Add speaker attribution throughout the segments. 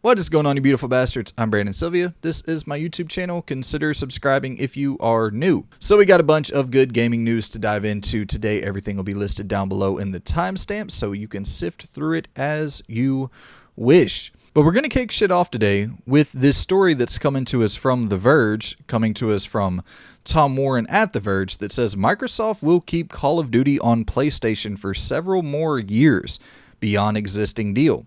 Speaker 1: What is going on, you beautiful bastards? I'm Brandon Sylvia. This is my YouTube channel. Consider subscribing if you are new. So we got a bunch of good gaming news to dive into today. Everything will be listed down below in the timestamp so you can sift through it as you wish. But we're going to kick shit off today with this story that's coming to us from The Verge, coming to us from Tom Warren at The Verge, that says Microsoft will keep Call of Duty on PlayStation for several more years beyond existing deal.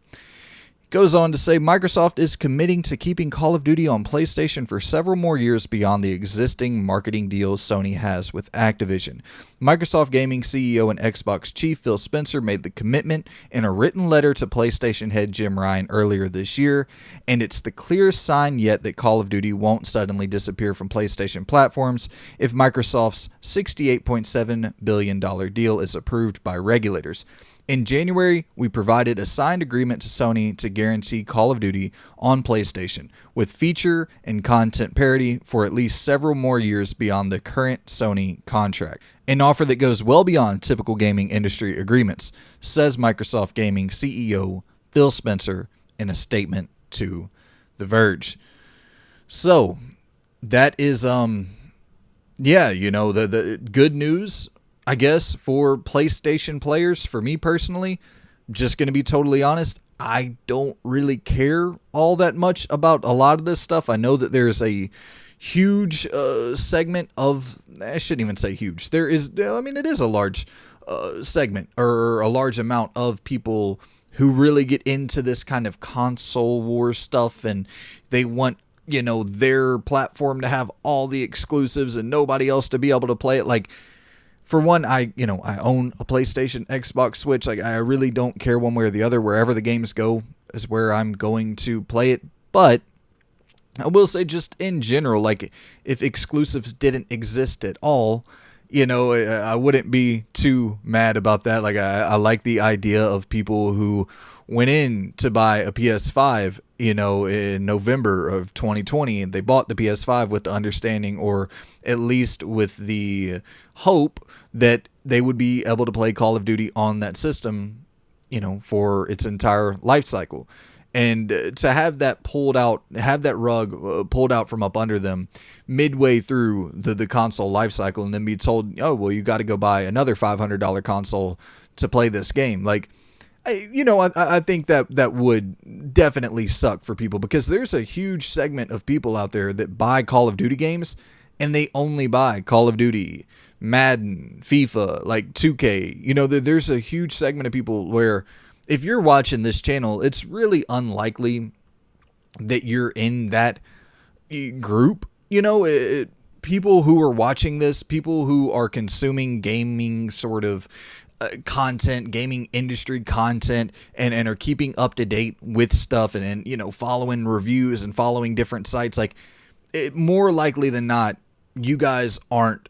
Speaker 1: Goes on to say Microsoft is committing to keeping Call of Duty on PlayStation for several more years beyond the existing marketing deals Sony has with Activision. Microsoft Gaming CEO and Xbox chief Phil Spencer made the commitment in a written letter to PlayStation head Jim Ryan earlier this year, and it's the clearest sign yet that Call of Duty won't suddenly disappear from PlayStation platforms if Microsoft's $68.7 billion deal is approved by regulators. In January, we provided a signed agreement to Sony to guarantee Call of Duty on PlayStation, with feature and content parity for at least several more years beyond the current Sony contract. An offer that goes well beyond typical gaming industry agreements, says Microsoft Gaming CEO Phil Spencer in a statement to The Verge. So, that is, the good news, I guess, for PlayStation players. For me personally, just going to be totally honest, I don't really care all that much about a lot of this stuff. I know that there's a huge segment of, I shouldn't even say huge. There is, it is a large segment or a large amount of people who really get into this kind of console war stuff, and they want, their platform to have all the exclusives and nobody else to be able to play it. Like, for one, I own a PlayStation, Xbox, Switch. Like, I really don't care one way or the other. Wherever the games go is where I'm going to play it. But I will say, just in general, like, if exclusives didn't exist at all, I wouldn't be too mad about that. Like, I like the idea of people who went in to buy a PS5, in November of 2020, and they bought the PS5 with the understanding, or at least with the hope, that they would be able to play Call of Duty on that system, for its entire life cycle. And to have that pulled out, have that rug pulled out from up under them midway through the console life cycle, and then be told, oh, well, you got to go buy another $500 console to play this game. Like, I think that would definitely suck for people, because there's a huge segment of people out there that buy Call of Duty games, and they only buy Call of Duty, Madden, FIFA, like 2K. There's a huge segment of people where, if you're watching this channel, it's really unlikely that you're in that group. People who are watching this, people who are consuming gaming sort of content, gaming industry content, and are keeping up to date with stuff, and following reviews and following different sites, like, more likely than not, you guys aren't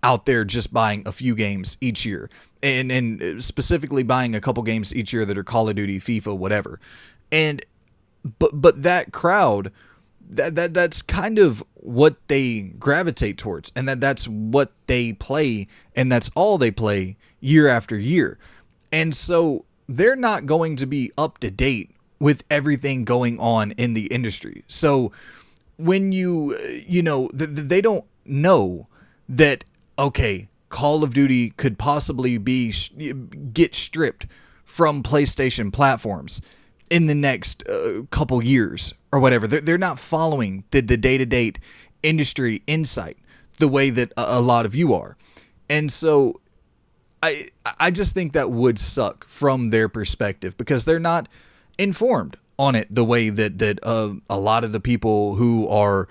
Speaker 1: out there just buying a few games each year, and specifically buying a couple games each year that are Call of Duty, FIFA, whatever. But that crowd, that's kind of what they gravitate towards, and that's what they play, and that's all they play year after year. And so they're not going to be up to date with everything going on in the industry. So when they don't know that, okay, Call of Duty could possibly get stripped from PlayStation platforms in the next couple years or whatever. They're not following the day-to-day industry insight the way that a lot of you are. And so I just think that would suck from their perspective, because they're not informed on it the way that a lot of the people who are,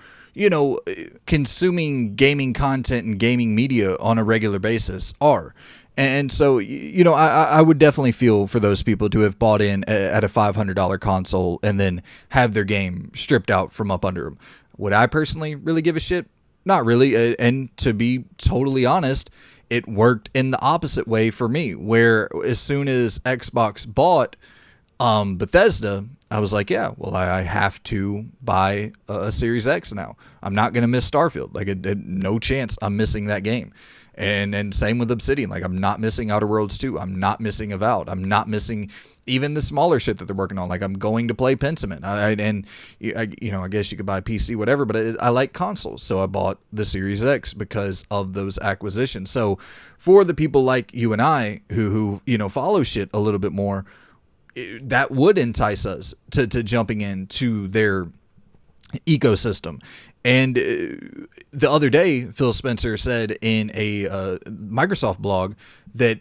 Speaker 1: consuming gaming content and gaming media on a regular basis are. And so, I would definitely feel for those people to have bought in at a $500 console and then have their game stripped out from up under them. Would I personally really give a shit? Not really. And to be totally honest, it worked in the opposite way for me, where as soon as Xbox bought Bethesda, I was like, yeah, well, I have to buy a Series X now. I'm not going to miss Starfield. Like, no chance I'm missing that game. And same with Obsidian. Like, I'm not missing Outer Worlds 2. I'm not missing Avowed. I'm not missing even the smaller shit that they're working on. Like, I'm going to play Pentiment, I guess you could buy PC, whatever, but I like consoles, so I bought the Series X because of those acquisitions. So for the people like you and I who follow shit a little bit more, that would entice us to jumping into their ecosystem. And the other day, Phil Spencer said in a Microsoft blog that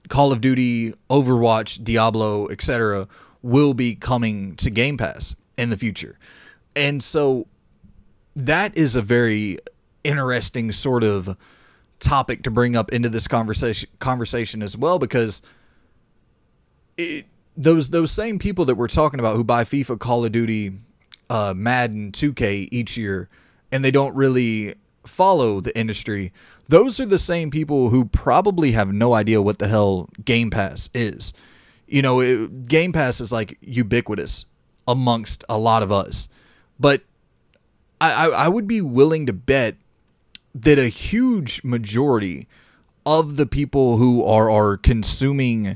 Speaker 1: Call of Duty, Overwatch, Diablo, etc. will be coming to Game Pass in the future. And so that is a very interesting sort of topic to bring up into this conversation as well, because those same people that we're talking about who buy FIFA, Call of Duty, Madden, 2K each year, and they don't really follow the industry, those are the same people who probably have no idea what the hell Game Pass is. Game Pass is like ubiquitous amongst a lot of us. But I would be willing to bet that a huge majority of the people who are consuming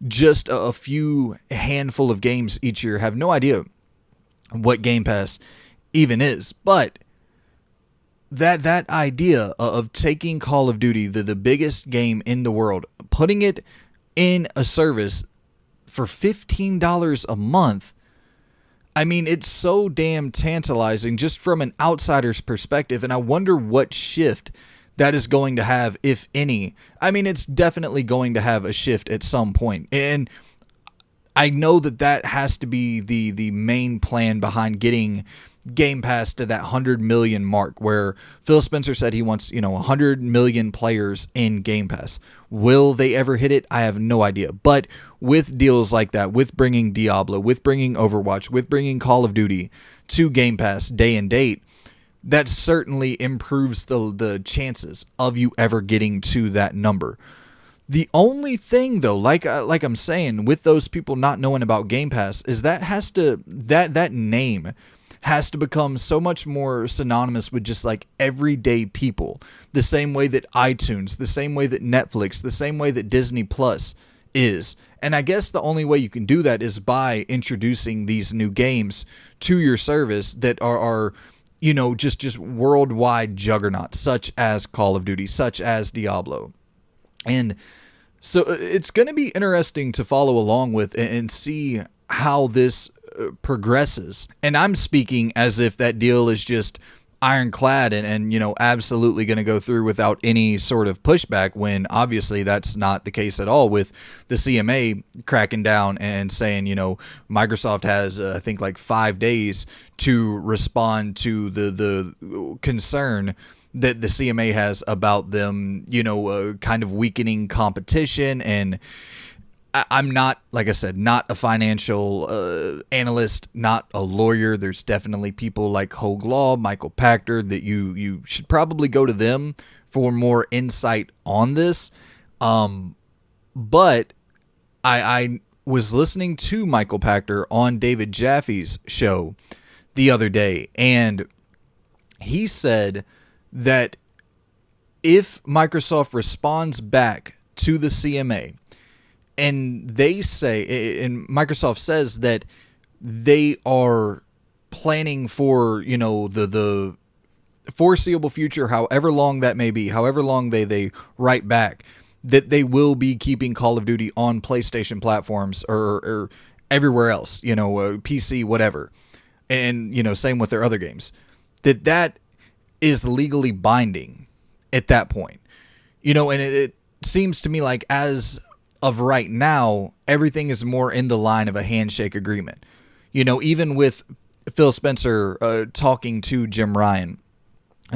Speaker 1: just a few handful of games each year have no idea what Game Pass even is. But that idea of taking Call of Duty, the biggest game in the world, putting it in a service for $15 a month, I mean, it's so damn tantalizing just from an outsider's perspective, and I wonder what shift that is going to have, if any. I mean, it's definitely going to have a shift at some point, and I know that has to be the main plan behind getting Game Pass to that 100 million mark, where Phil Spencer said he wants 100 million players in Game Pass. Will they ever hit it? I have no idea. But with deals like that, with bringing Diablo, with bringing Overwatch, with bringing Call of Duty to Game Pass day and date, that certainly improves the chances of you ever getting to that number. The only thing, though, like I'm saying, with those people not knowing about Game Pass, is that name has to become so much more synonymous with just like everyday people. The same way that iTunes, the same way that Netflix, the same way that Disney Plus is. And I guess the only way you can do that is by introducing these new games to your service that are just worldwide juggernauts, such as Call of Duty, such as Diablo. And so it's going to be interesting to follow along with and see how this progresses. And I'm speaking as if that deal is just ironclad and absolutely going to go through without any sort of pushback, when obviously that's not the case at all, with the CMA cracking down and saying, Microsoft has, I think, like 5 days to respond to the concern that the CMA has about them, kind of weakening competition. And I'm not, like I said, not a financial analyst, not a lawyer. There's definitely people like Hogue Law, Michael Pachter, that you should probably go to them for more insight on this. But I was listening to Michael Pachter on David Jaffe's show the other day, and he said that if Microsoft responds back to the CMA, and they say, and Microsoft says that they are planning for, the foreseeable future, however long that may be, however long they write back, that they will be keeping Call of Duty on PlayStation platforms or everywhere else, PC, whatever. And, same with their other games. That is legally binding at that point. And it seems to me like, as of right now, everything is more in the line of a handshake agreement. Even with Phil Spencer talking to Jim Ryan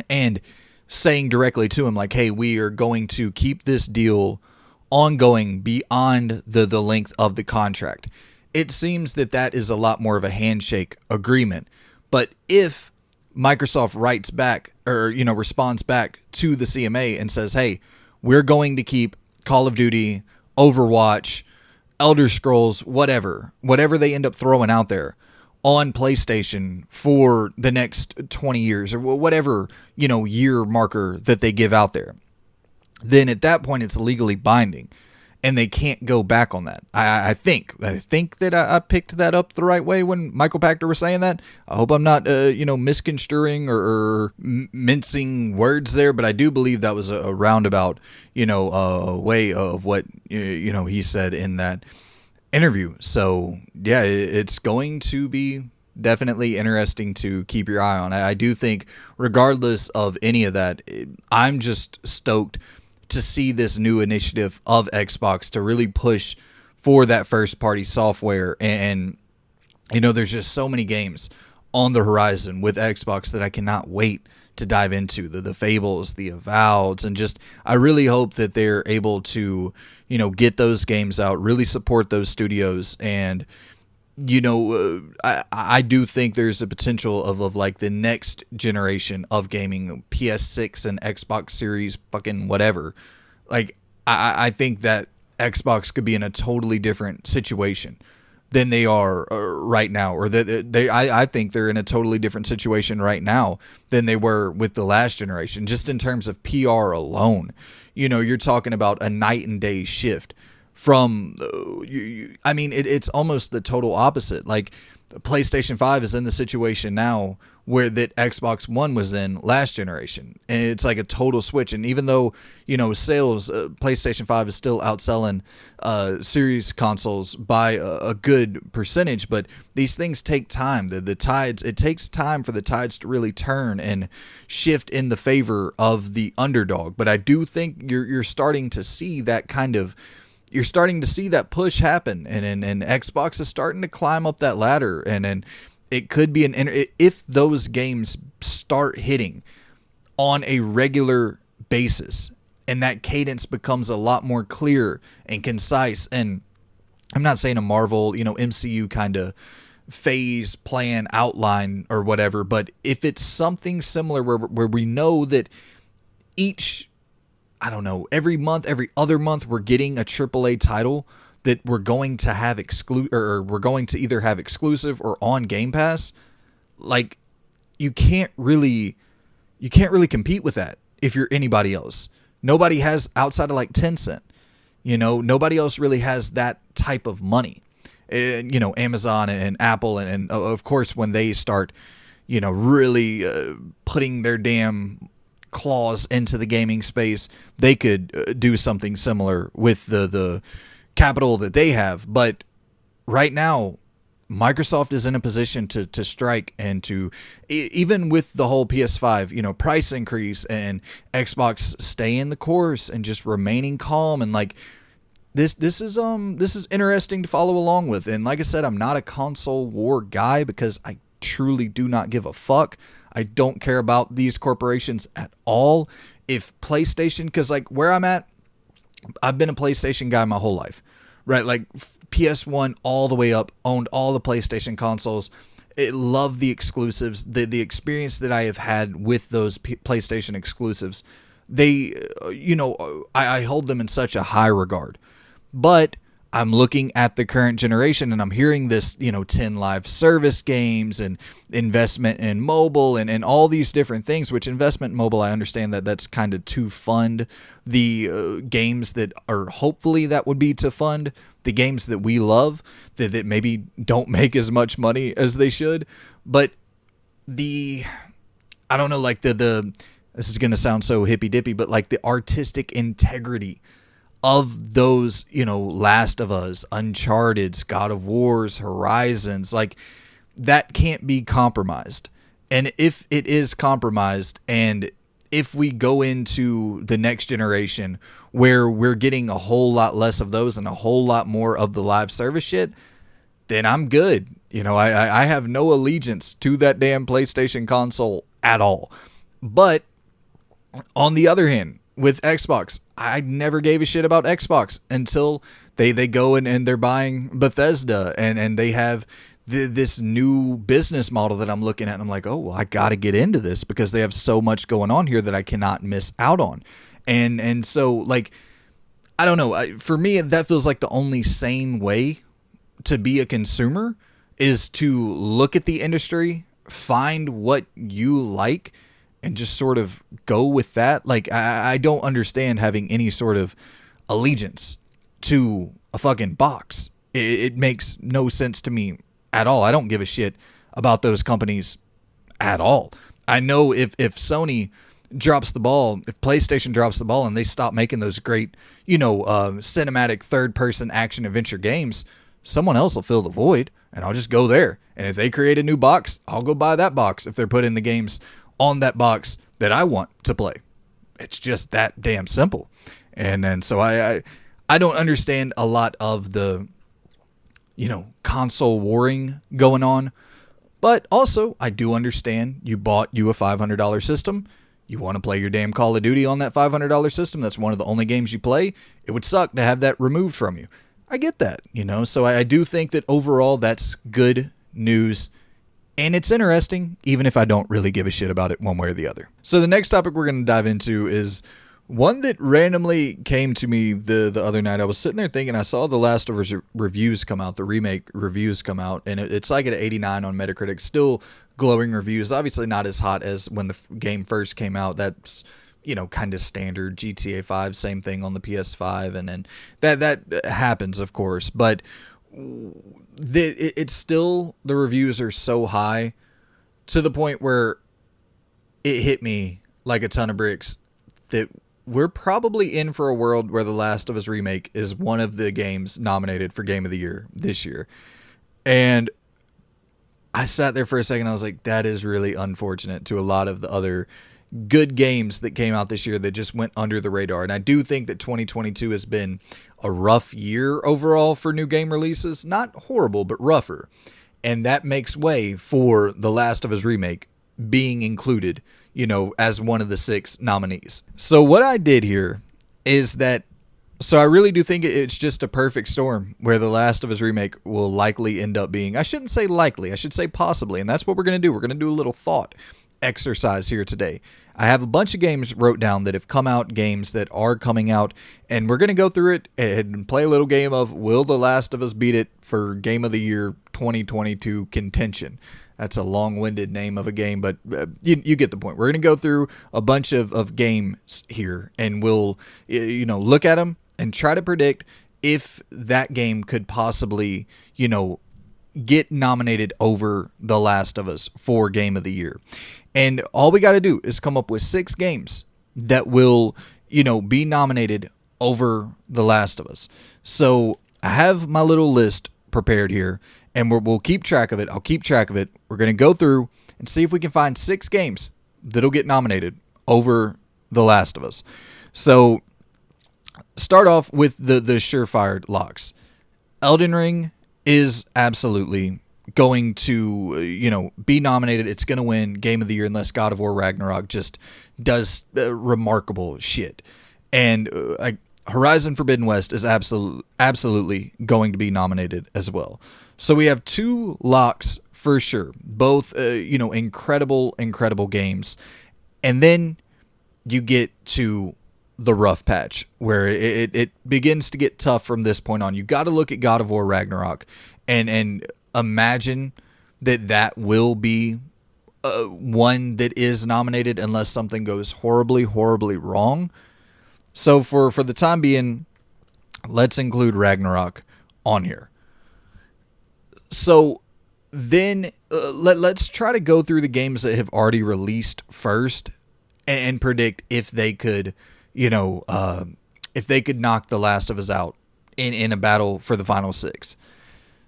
Speaker 1: and saying directly to him, like, hey, we are going to keep this deal ongoing beyond the length of the contract. It seems that is a lot more of a handshake agreement. But if Microsoft writes back or, responds back to the CMA and says, hey, we're going to keep Call of Duty, Overwatch, Elder Scrolls, whatever they end up throwing out there on PlayStation for the next 20 years or whatever, year marker that they give out there, then at that point it's legally binding. and they can't go back on that. I think that I picked that up the right way when Michael Pachter was saying that. I hope I'm not misconstruing or mincing words there, but I do believe that was a roundabout way of what he said in that interview. So yeah, it's going to be definitely interesting to keep your eye on. I do think, regardless of any of that, I'm just stoked to see this new initiative of Xbox to really push for that first party software. And there's just so many games on the horizon with Xbox that I cannot wait to dive into. The Fables, the Avoweds, and just I really hope that they're able to get those games out, really support those studios. And I do think there's a potential of like the next generation of gaming, PS6 and Xbox Series fucking whatever. Like I think that Xbox could be in a totally different situation than they are right now, or that I think they're in a totally different situation right now than they were with the last generation, just in terms of PR alone. You're talking about a night and day shift from it's almost the total opposite. Like, PlayStation 5 is in the situation now where that Xbox One was in last generation, and it's like a total switch. And even though sales, PlayStation 5 is still outselling series consoles by a good percentage, but these things take time. The tides, it takes time for the tides to really turn and shift in the favor of the underdog. But I do think you're starting to see that kind of you're starting to see that push happen, and Xbox is starting to climb up that ladder, and it could be if those games start hitting on a regular basis, and that cadence becomes a lot more clear and concise. And I'm not saying a Marvel, MCU kind of phase, plan, outline, or whatever, but if it's something similar where we know that every month, every other month, we're getting a AAA title that we're going to have or we're going to either have exclusive or on Game Pass. Like, you can't really compete with that if you're anybody else. Nobody has, outside of like Tencent, nobody else really has that type of money. And, Amazon and Apple and of course when they start, really putting their damn claws into the gaming space, they could do something similar with the capital that they have. But right now, Microsoft is in a position to strike, and to even with the whole PS5 price increase, and Xbox staying the course and just remaining calm, and like this is interesting to follow along with. And like I said, I'm not a console war guy because I truly do not give a fuck. I don't care about these corporations at all. If PlayStation, because like where I'm at, I've been a PlayStation guy my whole life, right? Like PS1 all the way up, owned all the PlayStation consoles. Love the exclusives, the experience that I have had with those PlayStation exclusives. They, I hold them in such a high regard. But I'm looking at the current generation, and I'm hearing this, 10 live service games and investment in mobile and all these different things, which investment in mobile, I understand that's kind of to fund the games that are, hopefully that would be to fund the games that we love, that maybe don't make as much money as they should. But I don't know, like this is going to sound so hippy dippy, but like the artistic integrity of those, Last of Us, Uncharted, God of Wars, Horizons, like that can't be compromised. And if it is compromised, and if we go into the next generation where we're getting a whole lot less of those and a whole lot more of the live service shit, then I'm good. I have no allegiance to that damn PlayStation console at all. But on the other hand, with Xbox, I never gave a shit about Xbox until they go and they're buying Bethesda, and they have this new business model that I'm looking at, and I'm like, oh, well, I got to get into this because they have so much going on here that I cannot miss out on. And so, like, I don't know. For me, that feels like the only sane way to be a consumer is to look at the industry, find what you like, and just sort of go with that. Like, I don't understand having any sort of allegiance to a fucking box. It makes no sense to me at all. I don't give a shit about those companies at all. I know if Sony drops the ball, if PlayStation drops the ball and they stop making those great, cinematic third-person action adventure games, someone else will fill the void, and I'll just go there. And if they create a new box, I'll go buy that box if they're putting the games on that box that I want to play. It's just that damn simple. And then so I don't understand a lot of the, console warring going on. But also, I do understand you bought you a $500 system. You want to play your damn Call of Duty on that $500 system. That's one of the only games you play. It would suck to have that removed from you. I get that, So I do think that overall that's good news. And it's interesting, even if I don't really give a shit about it one way or the other. So the next topic we're going to dive into is one that randomly came to me the other night. I was sitting there thinking, I saw The Last of Us reviews come out, the remake reviews come out, and it's like at 89 on Metacritic. Still glowing reviews. Obviously not as hot as when the game first came out. That's, kind of standard. GTA 5, same thing on the PS5, and then that happens, of course. But it's still, the reviews are so high to the point where it hit me like a ton of bricks that we're probably in for a world where The Last of Us Remake is one of the games nominated for Game of the Year this year. And I sat there for a second. I was like, that is really unfortunate to a lot of the other good games that came out this year that just went under the radar. And I do think that 2022 has been a rough year overall for new game releases. Not horrible, but rougher. And that makes way for The Last of Us Remake being included, as one of the 6 nominees. So what I did here is that, so I really do think it's just a perfect storm where The Last of Us Remake will likely end up being, I shouldn't say likely, I should say possibly. And that's what we're going to do. We're going to do a little thought exercise here today. I have a bunch of games wrote down that have come out, games that are coming out, and we're going to go through it and play a little game of, will The Last of Us beat it for Game of the Year 2022 contention? That's a long-winded name of a game, but you get the point. We're going to go through a bunch of games here, and we'll look at them and try to predict if that game could possibly get nominated over The Last of Us for Game of the Year. And all we got to do is come up with 6 games that will be nominated over The Last of Us. So I have my little list prepared here, and we'll keep track of it. I'll keep track of it. We're going to go through and see if we can find 6 games that'll get nominated over The Last of Us. So start off with the surefire locks. Elden Ring is absolutely going to, be nominated. It's going to win Game of the Year unless God of War Ragnarok just does remarkable shit. And Horizon Forbidden West is absolutely going to be nominated as well. So we have 2 locks for sure. Both, incredible games. And then you get to the rough patch where it begins to get tough from this point on. You got to look at God of War Ragnarok and imagine that will be one that is nominated unless something goes horribly wrong. So for the time being, let's include Ragnarok on here. So then let's try to go through the games that have already released first and predict if they could, if they could knock The Last of Us out in a battle for the final 6.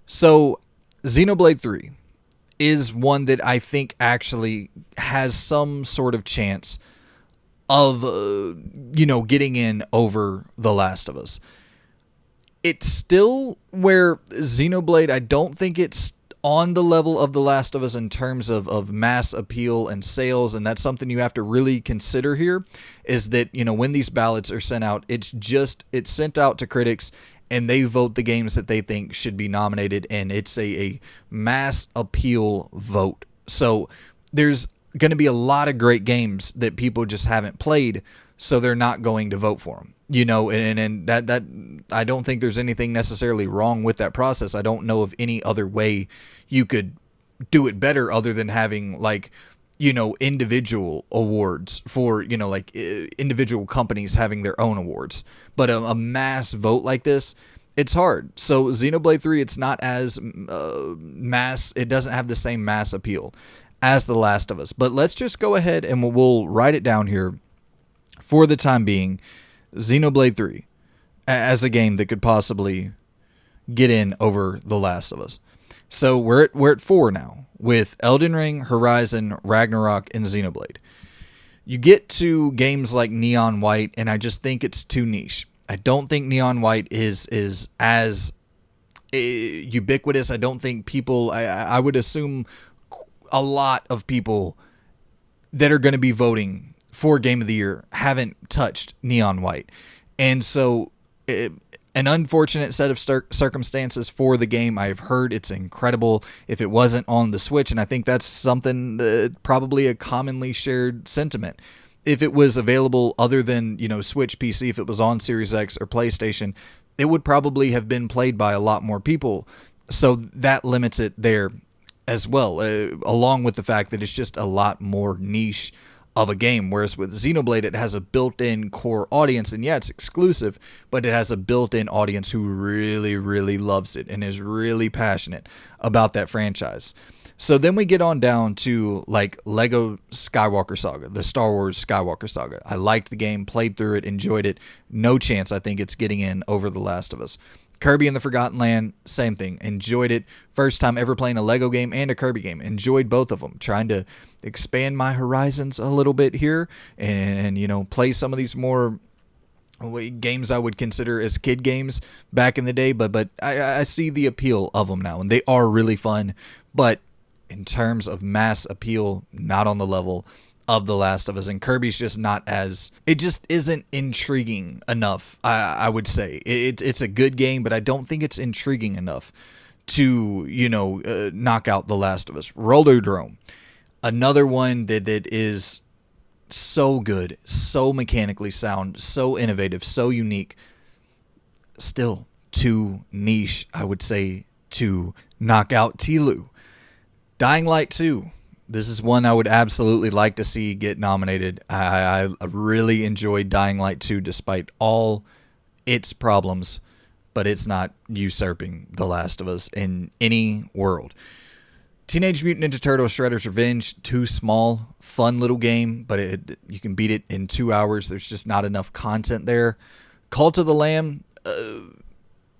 Speaker 1: So Xenoblade 3 is one that I think actually has some sort of chance of, getting in over The Last of Us. It's still where Xenoblade, I don't think it's on the level of The Last of Us in terms of mass appeal and sales, and that's something you have to really consider here, is that, when these ballots are sent out, it's sent out to critics, and they vote the games that they think should be nominated, and it's a mass appeal vote. So there's going to be a lot of great games that people just haven't played, so they're not going to vote for them. And that I don't think there's anything necessarily wrong with that process. I don't know of any other way you could do it better other than having individual awards for, like individual companies having their own awards. But a mass vote like this, it's hard. So Xenoblade 3, it's not as mass. It doesn't have the same mass appeal as The Last of Us. But let's just go ahead and we'll write it down here for the time being. Xenoblade 3 as a game that could possibly get in over The Last of Us. So we're at 4 now with Elden Ring, Horizon, Ragnarok, and Xenoblade. You get to games like Neon White, and I just think it's too niche. I don't think Neon White is as ubiquitous. I don't think people, I would assume a lot of people that are going to be voting for Game of the Year haven't touched Neon White. And so an unfortunate set of circumstances for the game. I've heard it's incredible if it wasn't on the Switch, and I think that's something probably a commonly shared sentiment. If it was available other than, Switch PC, if it was on Series X or PlayStation, it would probably have been played by a lot more people. So that limits it there as well, along with the fact that it's just a lot more niche of a game, whereas with Xenoblade it has a built-in core audience, and yeah, it's exclusive, but it has a built-in audience who really, really loves it and is really passionate about that franchise. So then we get on down to like Lego Skywalker Saga, the Star Wars Skywalker Saga. I liked the game, played through it, enjoyed it. No chance I think it's getting in over The Last of Us. Kirby and the Forgotten Land, same thing. Enjoyed it. First time ever playing a Lego game and a Kirby game. Enjoyed both of them. Trying to expand my horizons a little bit here and play some of these more games I would consider as kid games back in the day. But I see the appeal of them now, and they are really fun. But in terms of mass appeal, not on the level of The Last of Us, and Kirby's just not as, it just isn't intriguing enough. I would say it's a good game, but I don't think it's intriguing enough to knock out The Last of Us. Rollerdrome, another one that is so good, so mechanically sound, so innovative, so unique, still too niche, I would say, to knock out TLOU. Dying Light 2. This is one I would absolutely like to see get nominated. I really enjoyed Dying Light 2 despite all its problems, but it's not usurping The Last of Us in any world. Teenage Mutant Ninja Turtles Shredder's Revenge, too small, fun little game, but you can beat it in 2 hours. There's just not enough content there. Cult of the Lamb,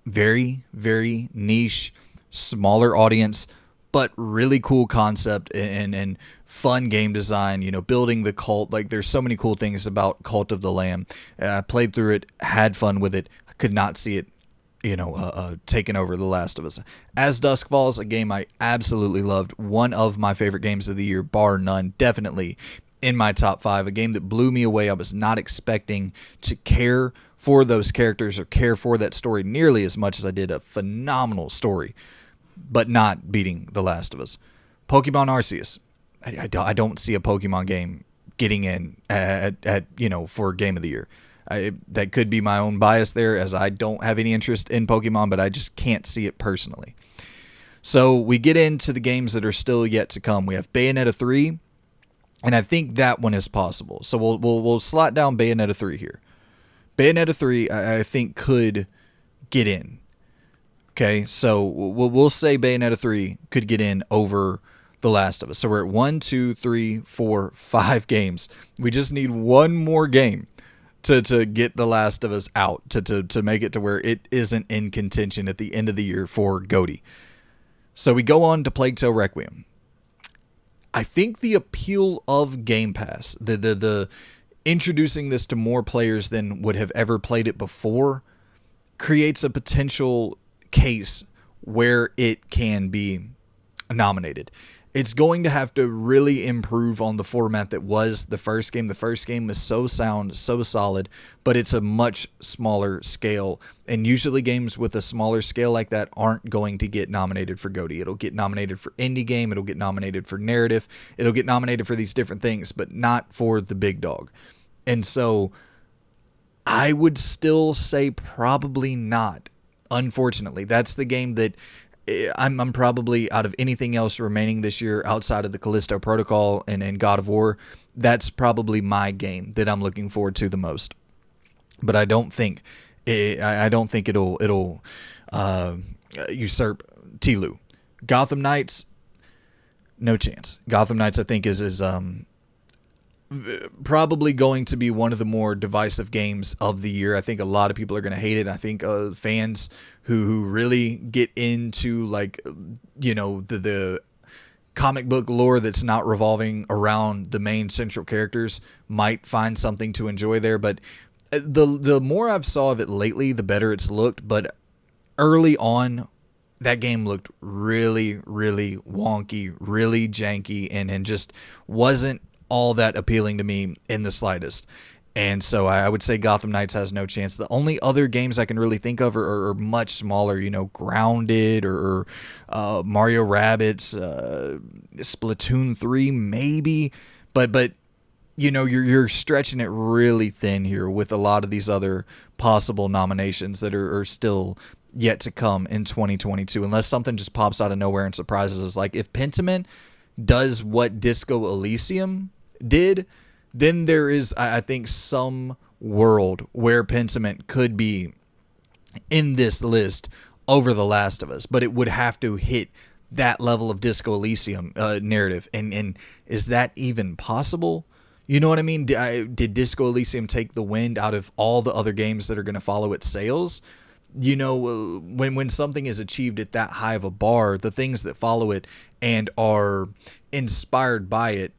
Speaker 1: very, very niche, smaller audience, but really cool concept and fun game design, building the cult. Like, there's so many cool things about Cult of the Lamb. I played through it, had fun with it. I could not see it, taking over The Last of Us. As Dusk Falls, a game I absolutely loved. One of my favorite games of the year, bar none. Definitely in my top 5. A game that blew me away. I was not expecting to care for those characters or care for that story nearly as much as I did. A phenomenal story, but not beating The Last of Us. Pokemon Arceus. I don't see a Pokemon game getting in at for Game of the Year. That could be my own bias there, as I don't have any interest in Pokemon, but I just can't see it personally. So we get into the games that are still yet to come. We have Bayonetta 3, and I think that one is possible. So we'll slot down Bayonetta 3 here. Bayonetta 3, I think, could get in. Okay, so we'll say Bayonetta 3 could get in over The Last of Us. So we're at 1, 2, 3, 4, 5 games. We just need one more game to get The Last of Us out, to make it to where it isn't in contention at the end of the year for GOTY. So we go on to Plague Tale Requiem. I think the appeal of Game Pass, the introducing this to more players than would have ever played it before, creates a potential case where it can be nominated. It's going to have to really improve on the format that was the first game. The first game was so sound, so solid, but it's a much smaller scale. And usually games with a smaller scale like that aren't going to get nominated for GOTY. It'll get nominated for indie game. It'll get nominated for narrative. It'll get nominated for these different things, but not for the big dog. And so I would still say probably not. Unfortunately, that's the game that I'm probably, out of anything else remaining this year outside of the Callisto Protocol and God of War, that's probably my game that I'm looking forward to the most. But I don't think it'll uh, usurp TLOU. Gotham Knights, no chance. Gotham Knights, I think, is probably going to be one of the more divisive games of the year. I think a lot of people are going to hate it. I think fans who really get into, like, the comic book lore that's not revolving around the main central characters might find something to enjoy there. But the more I've saw of it lately, the better it's looked. But early on, that game looked really, really wonky, really janky, and just wasn't all that appealing to me in the slightest. And so I would say Gotham Knights has no chance. The only other games I can really think of are much smaller, Grounded or Mario Rabbids, Splatoon 3 maybe. But you're stretching it really thin here with a lot of these other possible nominations that are still yet to come in 2022, unless something just pops out of nowhere and surprises us. Like if Pentiment does what Disco Elysium did, then there is, I think, some world where Pentiment could be in this list over The Last of Us, but it would have to hit that level of Disco Elysium narrative. And is that even possible? You know what I mean? Did Disco Elysium take the wind out of all the other games that are going to follow its sales? When something is achieved at that high of a bar, the things that follow it and are inspired by it,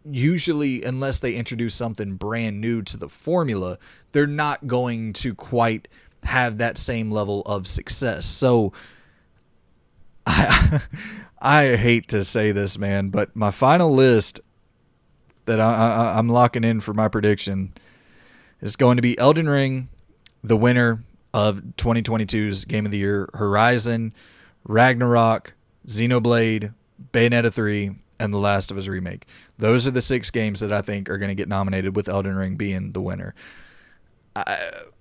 Speaker 1: usually, unless they introduce something brand new to the formula, they're not going to quite have that same level of success. So I hate to say this, man, but my final list that I'm locking in for my prediction is going to be Elden Ring, the winner of 2022's Game of the Year, Horizon, Ragnarok, Xenoblade, Bayonetta 3, and The Last of Us Remake. Those are the 6 games that I think are going to get nominated, with Elden Ring being the winner.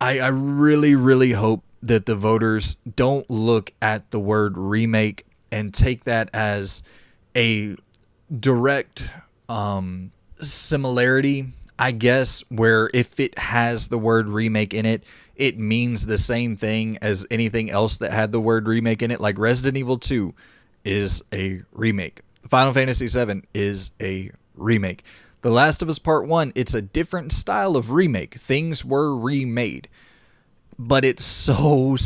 Speaker 1: I really, really hope that the voters don't look at the word remake and take that as a direct similarity, I guess, where if it has the word remake in it, it means the same thing as anything else that had the word remake in it. Like Resident Evil 2 is a remake. Final Fantasy VII is a remake. The Last of Us Part 1, it's a different style of remake. Things were remade. But it's so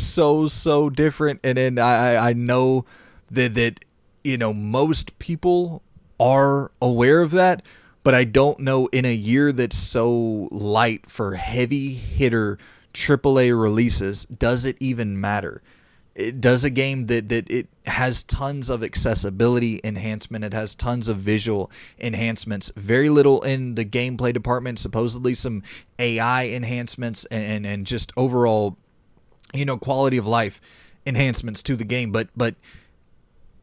Speaker 1: different. And then I know that most people are aware of that. But I don't know, in a year that's so light for heavy hitter AAA releases, does it even matter? It does a game that it has tons of accessibility enhancement. It has tons of visual enhancements. Very little in the gameplay department. Supposedly some AI enhancements and just overall, quality of life enhancements to the game. But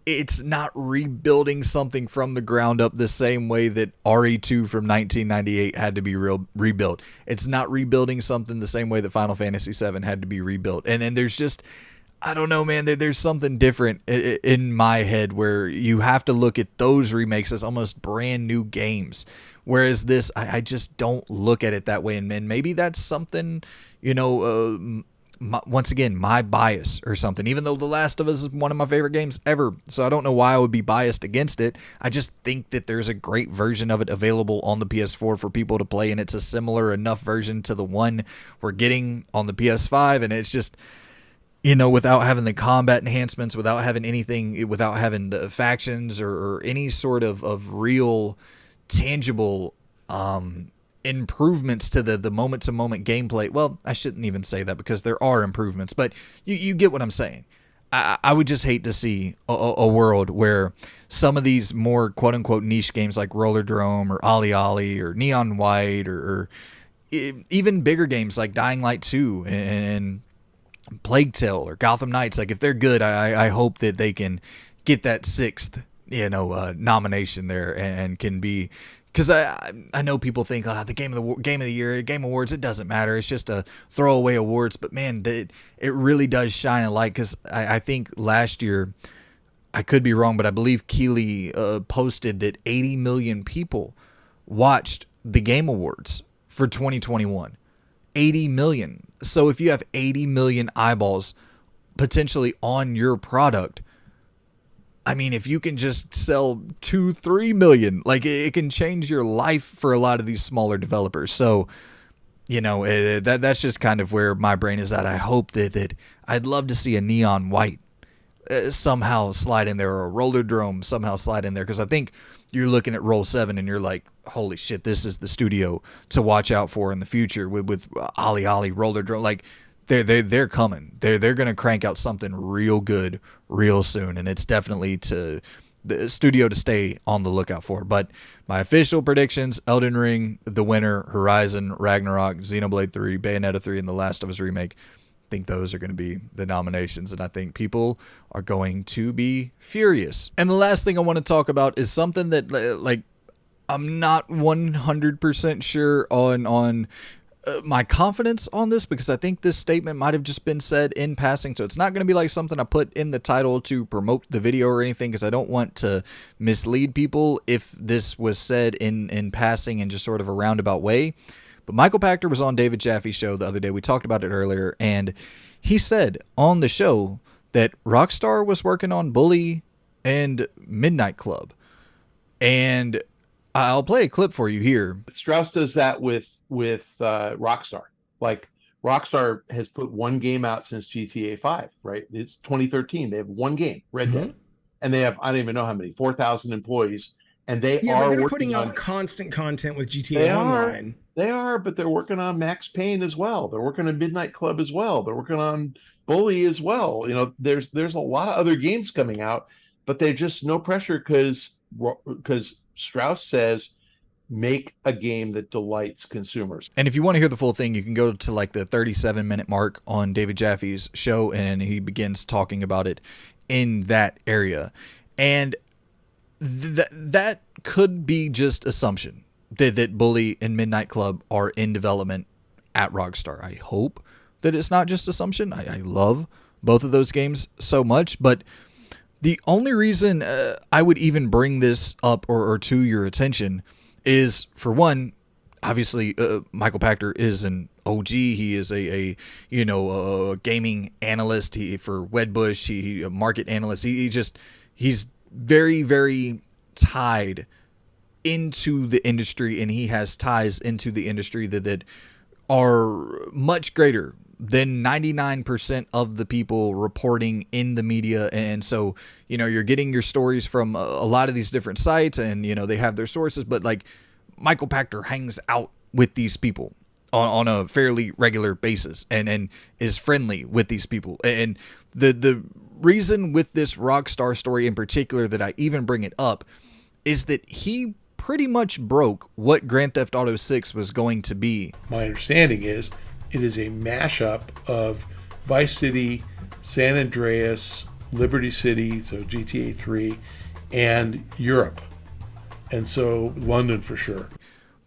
Speaker 1: it's not rebuilding something from the ground up the same way that RE2 from 1998 had to be rebuilt. It's not rebuilding something the same way that Final Fantasy VII had to be rebuilt. And then there's just, I don't know, man, there's something different in my head where you have to look at those remakes as almost brand new games. Whereas this, I just don't look at it that way. And maybe that's something, once again, my bias or something, even though The Last of Us is one of my favorite games ever. So I don't know why I would be biased against it. I just think that there's a great version of it available on the PS4 for people to play, and it's a similar enough version to the one we're getting on the PS5. And it's just, without having the combat enhancements, without having anything, without having the factions or any sort of real tangible improvements to the moment-to-moment gameplay. Well, I shouldn't even say that because there are improvements, but you get what I'm saying. I would just hate to see a world where some of these more quote-unquote niche games like Roller Drome or Ollie Ollie or Neon White or even bigger games like Dying Light 2 and Plague Tale or Gotham Knights, like if they're good, I hope that they can get that 6th nomination there and can be. Because I know people think the game of the year, Game Awards, it doesn't matter. It's just a throwaway awards. But man, it really does shine a light. Because I think last year I could be wrong, but I believe Keeley posted that 80 million people watched the Game Awards for 2021. 80 million. So if you have 80 million eyeballs potentially on your product, I mean, if you can just sell 2-3 million, like it can change your life for a lot of these smaller developers. So, that's just kind of where my brain is at. I hope that I'd love to see a neon white somehow slide in there, or a roller drome somehow slide in there, because I think you're looking at Roll 7 and you're like, holy shit, this is the studio to watch out for in the future with Ollie Ollie roller drome. Like they're coming. They're gonna crank out something real good real soon, and it's definitely to the studio to stay on the lookout for. But my official predictions: Elden Ring, the winner; Horizon, Ragnarok, Xenoblade 3, Bayonetta 3, and The Last of Us remake. I think those are going to be the nominations, and I think people are going to be furious. And the last thing I want to talk about is something that, like, I'm not 100% sure on my confidence on this, because I think this statement might have just been said in passing, so it's not going to be like something I put in the title to promote the video or anything, because I don't want to mislead people if this was said in passing in just sort of a roundabout way. But Michael Pachter was on David Jaffe's show the other day. We talked about it earlier, and he said on the show that Rockstar was working on Bully and Midnight Club. And I'll play a clip for you here.
Speaker 2: Strauss does that with Rockstar. Like, Rockstar has put one game out since GTA 5, right? It's 2013. They have one game, Red Dead. And they have, I don't even know how many, 4,000 employees. And they are
Speaker 3: they're
Speaker 2: working
Speaker 3: putting
Speaker 2: on
Speaker 3: out constant content with GTA Online.
Speaker 2: They are, but they're working on Max Payne as well. They're working on Midnight Club as well. They're working on Bully as well. There's a lot of other games coming out, but they're just no pressure because Strauss says make a game that delights consumers.
Speaker 1: And if you want to hear the full thing, you can go to like the 37-minute mark on David Jaffe's show, and he begins talking about it in that area. And that could be just assumption that Bully and Midnight Club are in development at Rockstar. I hope that it's not just assumption. I love both of those games so much, but the only reason I would even bring this up or to your attention is, for one, obviously Michael Pachter is an OG. He is a gaming analyst. He for Wedbush. He a market analyst. He's very, very tied into the industry, and he has ties into the industry that are much greater than 99% of the people reporting in the media. And so, you're getting your stories from a lot of these different sites, and, they have their sources, but like Michael Pachter hangs out with these people on a fairly regular basis and is friendly with these people. And the reason with this Rockstar story in particular that I even bring it up is that he pretty much broke what Grand Theft Auto 6 was going to be.
Speaker 4: My understanding is it is a mashup of Vice City, San Andreas, Liberty City, so GTA 3, and Europe. And so London for sure.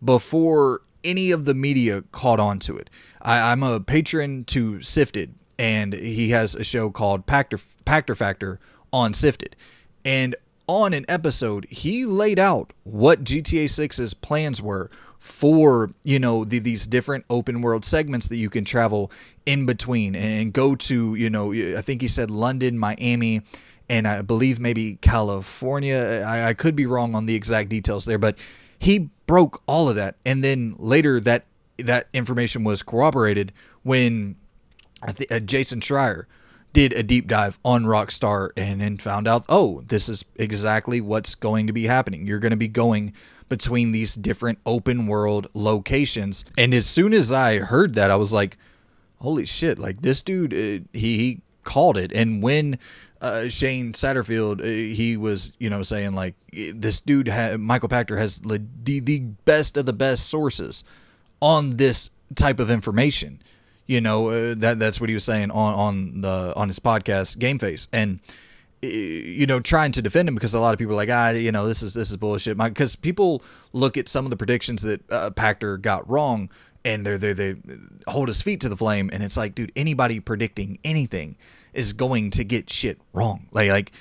Speaker 1: Before any of the media caught on to it. I'm a patron to Sifted, and he has a show called Pachter Factor on Sifted. And on an episode, he laid out what GTA 6's plans were for, these different open world segments that you can travel in between and go to, I think he said London, Miami, and I believe maybe California. I could be wrong on the exact details there, but he broke all of that. And then later that information was corroborated when Jason Schreier did a deep dive on Rockstar and then found out, this is exactly what's going to be happening. You're going to be going between these different open world locations. And as soon as I heard that, I was like, holy shit, like this dude, he called it. And when Shane Satterfield, he was, saying like, this dude, Michael Pachter has the best of the best sources on this type of information. That's what he was saying on his podcast Game Face, and trying to defend him because a lot of people are like, this is bullshit. Because people look at some of the predictions that Pachter got wrong, and they hold his feet to the flame, and it's like, dude, anybody predicting anything is going to get shit wrong. Like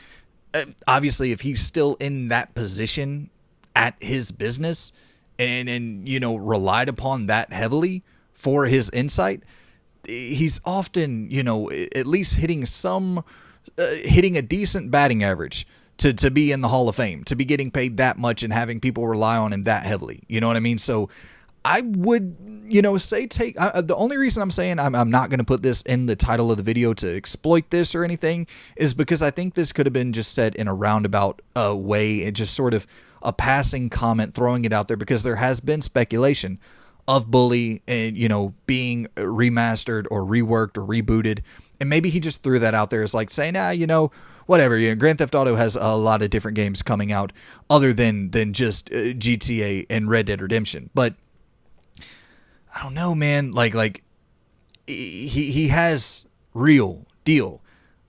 Speaker 1: obviously, if he's still in that position at his business and you know, relied upon that heavily for his insight, he's often, you know, at least hitting a decent batting average to be in the Hall of Fame, to be getting paid that much and having people rely on him that heavily. You know what I mean? So I would, you know, say the only reason I'm saying I'm not going to put this in the title of the video to exploit this or anything is because I think this could have been just said in a roundabout way, and just sort of a passing comment, throwing it out there, because there has been speculation of Bully and, you know, being remastered or reworked or rebooted. And maybe he just threw that out there as like saying, you know, whatever. You know, Grand Theft Auto has a lot of different games coming out other than just GTA and Red Dead Redemption. But I don't know, man. Like he has real deal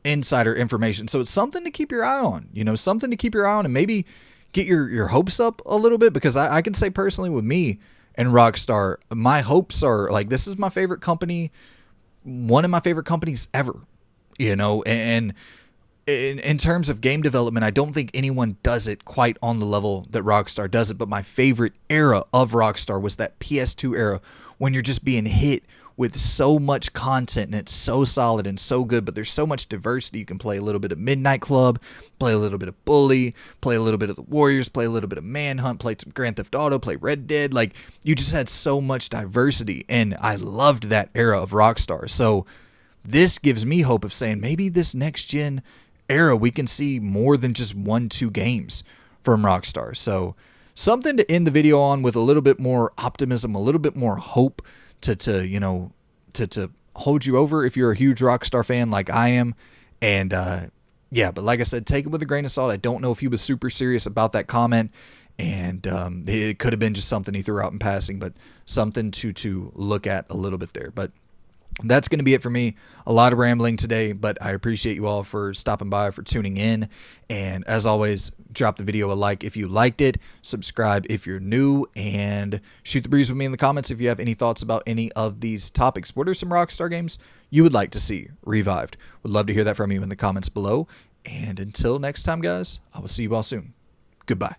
Speaker 1: insider information. So it's something to keep your eye on, you know, something to keep your eye on, and maybe get your hopes up a little bit, because I can say personally with me and Rockstar, my hopes are like, this is my favorite company, one of my favorite companies ever, you know, and in terms of game development, I don't think anyone does it quite on the level that Rockstar does it. But my favorite era of Rockstar was that PS2 era, when you're just being hit with so much content and it's so solid and so good, but there's so much diversity. You can play a little bit of Midnight Club, play a little bit of Bully, play a little bit of the Warriors, play a little bit of Manhunt, play some Grand Theft Auto, play Red Dead. Like, you just had so much diversity, and I loved that era of Rockstar. So this gives me hope of saying maybe this next gen era we can see more than just 1-2 games from Rockstar. So something to end the video on with a little bit more optimism, a little bit more hope to you know, to hold you over if you're a huge Rockstar fan like I am. And yeah, but like I said, take it with a grain of salt. I don't know if he was super serious about that comment, and it could have been just something he threw out in passing, but something to look at a little bit there. But that's going to be it for me. A lot of rambling today, but I appreciate you all for stopping by, for tuning in. And as always, drop the video a like if you liked it, subscribe if you're new, and shoot the breeze with me in the comments if you have any thoughts about any of these topics. What are some Rockstar games you would like to see revived? Would love to hear that from you in the comments below. And until next time, guys, I will see you all soon. Goodbye.